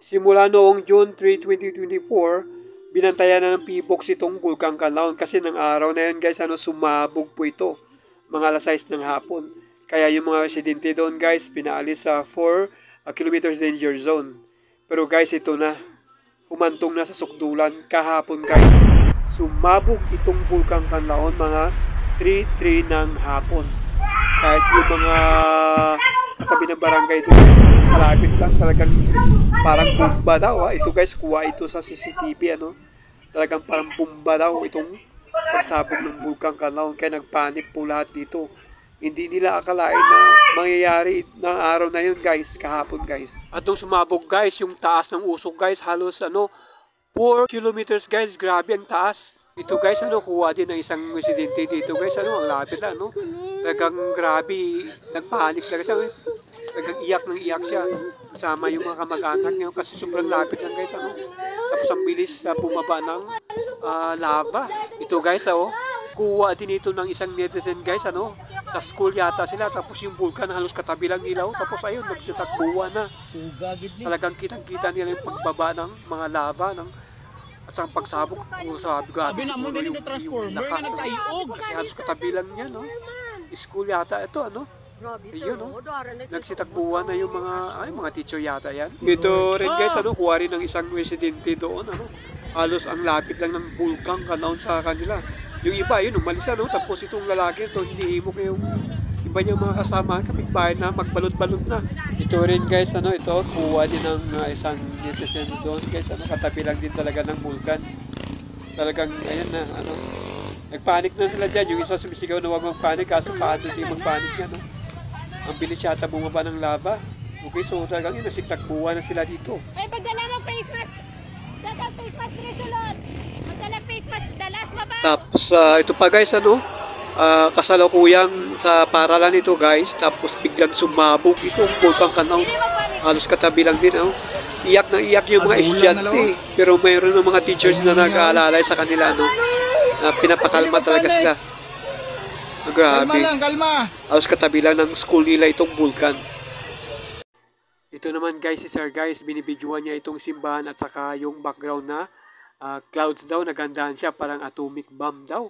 Simula noong June 3, 2024, binantayan na ng PBOX itong Bulkang Kanlaon kasi ng araw na yun guys, sumabog po ito. Mga alas 6 ng hapon. Kaya yung mga residente doon guys, pinaalis sa 4 kilometers danger zone. Pero guys, ito na. Humantong na sa sukdulan kahapon guys. Sumabog itong Bulkang Kanlaon mga 3:03 ng hapon. Kahit yung mga katabi ng barangay doon guys, malapit lang, talagang parang bomba daw. Ito guys, kuha ito sa CCTV Talagang parang bomba daw itong pagsabog ng Bulkang Kanlaon. Kaya nagpanik po lahat dito. Hindi nila akalain na mangyayari ng araw na yun guys, kahapon guys. At nung sumabog guys, yung taas ng usok guys, halos 4 kilometers guys, grabe ang taas. Ito guys, kuha din ng isang residente dito guys, ang lapit lang, Talagang grabe, nagpanik lang siya. Talagang iyak siya. Kasama yung mga kamag-anak niya kasi sobrang lapit lang guys, Tapos ang bilis bumaba ng lava. Ito guys, kuha din ito ng isang netizen guys, sa school yata sila, tapos yung bulkan halos katabi lang nila, tapos ayun, nagsitakbuhan na. Talagang kitang-kita nila yung pagbaba ng mga lava, at sa pagsabog, sabi siguro yung lakas, kasi halos katabi lang niya, school yata ito, ayun, nagsitakbuhan na yung mga teacher yata yan. Ito rin guys, kuha rin ng isang residente doon, halos ang lapit lang ng Bulkang Kanlaon sa kanila. Yung iba, yun, umalis tapos itong lalaki ito, hinihimok na yung iba niyang mga kasama, kapitbahay na, magbalot-balot na. Ito rin guys, ito, kuha din ng isang netizen doon guys, katabi lang din talaga ng bulkan. Talagang, ayun na, nagpanik na sila dyan, yung isa sumisigaw na huwag magpanik, kaso paano di magpanik yan, Ang bilis yata bumaba ng lava. Okay, so talagang yun, nasigtakbuhan na sila dito. Ay, pagdala mo face mask! Dapat face mask resulot! Magdala face mask, dalas mabaw! Tapos ito pa guys, kasalukuyang sa paralan ito guys, tapos biglang sumabog itong Bulkang Kanlaon. Halos katabi lang din, Iyak na iyak yung mga estudyante, pero mayroon ng mga teachers na nag-aalalay sa kanila, na pinapakalma talaga sila. Grabe. Kalma lang, kalma. Halos katabi lang ng school nila itong bulkan. Ito naman guys, si Sir guys, binibidyohan niya itong simbahan at saka yung background na clouds daw, nagandahan siya, parang atomic bomb daw.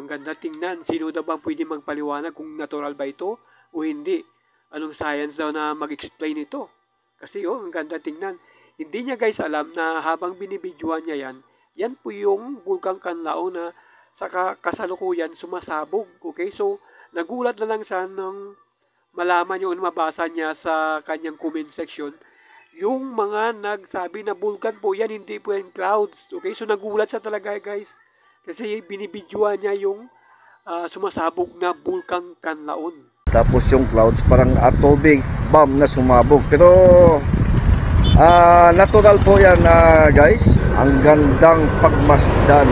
Ang ganda tingnan. Sino daw bang pwede magpaliwanag kung natural ba ito o hindi? Anong science daw na mag-explain ito? Kasi ang ganda tingnan. Hindi niya guys alam na habang binibidyohan niya yan po yung Bulkang Kanlaon na sa kasalukuyan sumasabog. Okay, so nagulat na lang siya nang malaman yung mabasa niya sa kanyang comment section. Yung mga nagsabi na bulkan po yan, hindi po yan clouds. Okay, so nagulat siya talaga guys. Kasi binibidyohan niya yung sumasabog na Bulkang Kanlaon. Tapos yung clouds parang atomic bomb na sumabog. Pero natural po yan guys. Ang gandang pagmasdan.